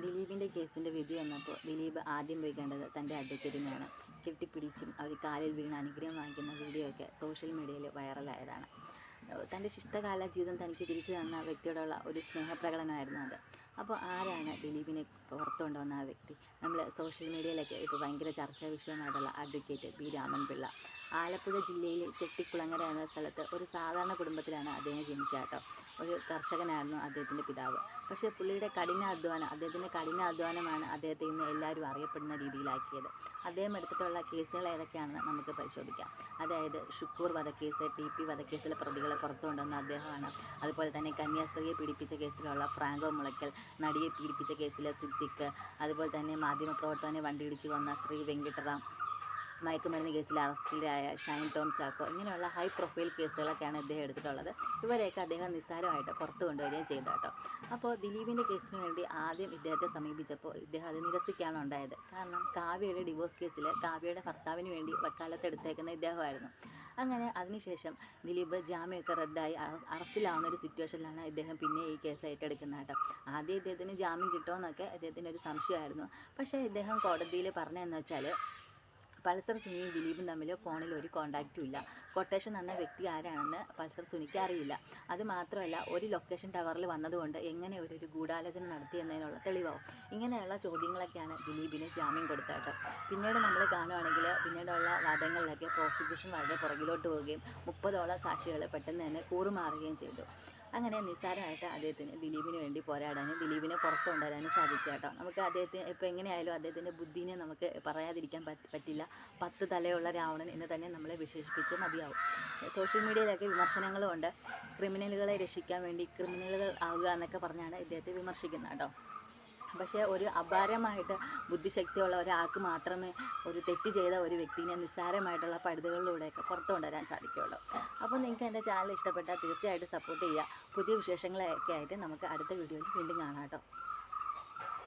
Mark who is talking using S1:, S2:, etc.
S1: ദിലീപിൻ്റെ കേസിൻ്റെ വിധി വന്നപ്പോൾ ദിലീപ് ആദ്യം പോയി കണ്ടത് തൻ്റെ അഡ്വക്കേറ്റിനെയാണ്. കെട്ടിപ്പിടിച്ചും അവർ കാലിൽ വീണ് അനുഗ്രഹം വാങ്ങിക്കുന്ന വീഡിയോ ഒക്കെ സോഷ്യൽ മീഡിയയിൽ വൈറലായതാണ്. തൻ്റെ ശിഷ്ടകാല ജീവിതം തനിക്ക് തിരിച്ചു തന്ന വ്യക്തിയോടുള്ള ഒരു സ്നേഹപ്രകടനമായിരുന്നു അത്. അപ്പോൾ ആരാണ് ദിലീപിനെ പുറത്തു കൊണ്ടുവന്ന ആ വ്യക്തി? നമ്മൾ സോഷ്യൽ മീഡിയയിലൊക്കെ ഇപ്പോൾ ഭയങ്കര ചർച്ചാ വിഷയമായിട്ടുള്ള അഡ്വക്കേറ്റ് ബി രാമൻപിള്ള. ആലപ്പുഴ ജില്ലയിൽ ചെട്ടിക്കുളങ്ങര എന്ന സ്ഥലത്ത് ഒരു സാധാരണ കുടുംബത്തിലാണ് അദ്ദേഹം ജനിച്ചത് കേട്ടോ. ഒരു കർഷകനായിരുന്നു അദ്ദേഹത്തിൻ്റെ പിതാവ്. പക്ഷേ പുള്ളിയുടെ അദ്ദേഹത്തിൻ്റെ കഠിനാധ്വാനമാണ് അദ്ദേഹത്തെ ഇന്ന് എല്ലാവരും അറിയപ്പെടുന്ന രീതിയിലാക്കിയത്. അദ്ദേഹം എടുത്തിട്ടുള്ള കേസുകൾ ഏതൊക്കെയാണെന്ന് നമുക്ക് പരിശോധിക്കാം. അതായത് ഷുക്കൂർ വധക്കേസ്, TP വധക്കേസിലെ പ്രതികളെ പുറത്തു കൊണ്ടുവന്ന അദ്ദേഹമാണ്. അതുപോലെ തന്നെ കന്യാസ്ത്രീയെ പീഡിപ്പിച്ച കേസിലുള്ള ഫ്രാങ്കോ മുളയ്ക്കൽ, നടിയെ പീഡിപ്പിച്ച കേസിലെ സിദ്ദിഖ്, അതുപോലെ തന്നെ മാധ്യമപ്രവർത്തകനെ വണ്ടിയിടിച്ച് കൊന്ന ശ്രീ വെങ്കിട്ടറാം, മയക്കുമരുന്ന് കേസിൽ അറസ്റ്റിലായ ഷൈൻ ടോം ചാക്കോ, ഇങ്ങനെയുള്ള ഹൈ പ്രൊഫൈൽ കേസുകളൊക്കെയാണ് അദ്ദേഹം എടുത്തിട്ടുള്ളത്. ഇവരെയൊക്കെ അദ്ദേഹം നിസ്സാരമായിട്ട് പുറത്തു കൊണ്ടുവരികയും ചെയ്തു കേട്ടോ. അപ്പോൾ ദിലീപിൻ്റെ കേസിന് വേണ്ടി ആദ്യം ഇദ്ദേഹത്തെ സമീപിച്ചപ്പോൾ ഇദ്ദേഹം അത് നിരസിക്കാനുണ്ടായത്. കാരണം കാവ്യയുടെ ഡിവോഴ്സ് കേസിൽ കാവ്യയുടെ ഭർത്താവിന് വേണ്ടി വക്കാലത്തെടുത്തേക്കുന്ന ഇദ്ദേഹമായിരുന്നു. അങ്ങനെ അതിനുശേഷം ദിലീപ് ജാമ്യമൊക്കെ റദ്ദായി അറസ്റ്റിലാവുന്ന ഒരു സിറ്റുവേഷനിലാണ് ഇദ്ദേഹം പിന്നെ ഈ കേസ് ഏറ്റെടുക്കുന്നത് കേട്ടോ. ആദ്യം ഇദ്ദേഹത്തിന് ജാമ്യം കിട്ടുമെന്നൊക്കെ ഇദ്ദേഹത്തിൻ്റെ ഒരു സംശയമായിരുന്നു. പക്ഷേ ഇദ്ദേഹം കോടതിയിൽ പറഞ്ഞതെന്ന് വെച്ചാൽ പൾസർ സുനിയും ദിലീപും തമ്മിൽ ഫോണിൽ ഒരു കോൺടാക്റ്റും ഇല്ല. കൊട്ടേഷൻ തന്ന വ്യക്തി ആരാണെന്ന് പൾസർ സുനിക്ക് അറിയില്ല. അതുമാത്രമല്ല, ഒരു ലൊക്കേഷൻ ടവറിൽ വന്നതുകൊണ്ട് എങ്ങനെ ഒരു ഗൂഢാലോചന നടത്തിയെന്നതിനുള്ള തെളിവാവും. ഇങ്ങനെയുള്ള ചോദ്യങ്ങളൊക്കെയാണ് ദിലീപിന് ജാമ്യം കൊടുത്തത് കേട്ടോ. പിന്നീട് നമ്മൾ കാണുകയാണെങ്കിൽ പിന്നീടുള്ള വാദങ്ങളിലൊക്കെ പ്രോസിക്യൂഷൻ വളരെ പുറകിലോട്ട് പോവുകയും 30ഓളം സാക്ഷികൾ പെട്ടെന്ന് തന്നെ കൂറുമാറുകയും ചെയ്തു. അങ്ങനെ നിസ്സാരമായിട്ട് അദ്ദേഹത്തിന് ദിലീപിന് വേണ്ടി പോരാടാനും ദിലീപിനെ പുറത്തു കൊണ്ടുവരാനും സാധിച്ചു കേട്ടോ. നമുക്ക് അദ്ദേഹത്തിന് ഇപ്പോൾ എങ്ങനെയായാലും അദ്ദേഹത്തിൻ്റെ ബുദ്ധിനെ നമുക്ക് പറയാതിരിക്കാൻ പറ്റില്ല. 10 തലയുള്ള രാവണൻ എന്ന് തന്നെ നമ്മളെ വിശേഷിപ്പിച്ച് മതിയാവും. സോഷ്യൽ മീഡിയയിലൊക്കെ വിമർശനങ്ങളും ഉണ്ട്. ക്രിമിനലുകളെ രക്ഷിക്കാൻ വേണ്ടി ക്രിമിനലുകൾ ആവുക എന്നൊക്കെ പറഞ്ഞാണ് ഇദ്ദേഹത്തെ വിമർശിക്കുന്നത് കേട്ടോ. പക്ഷേ ഒരു അപാരമായിട്ട് ബുദ്ധിശക്തിയുള്ള ഒരാൾക്ക് മാത്രമേ ഒരു തെറ്റ് ചെയ്ത ഒരു വ്യക്തിനെ നിസ്സാരമായിട്ടുള്ള പഴുതുകളിലൂടെയൊക്കെ പുറത്തു കൊണ്ടുവരാൻ സാധിക്കുകയുള്ളൂ. അപ്പോൾ നിങ്ങൾക്ക് എൻ്റെ ചാനൽ ഇഷ്ടപ്പെട്ടാൽ തീർച്ചയായിട്ടും സപ്പോർട്ട് ചെയ്യുക. പുതിയ വിശേഷങ്ങളൊക്കെ ആയിട്ട് നമുക്ക് അടുത്ത വീഡിയോയിൽ വീണ്ടും കാണാം കേട്ടോ.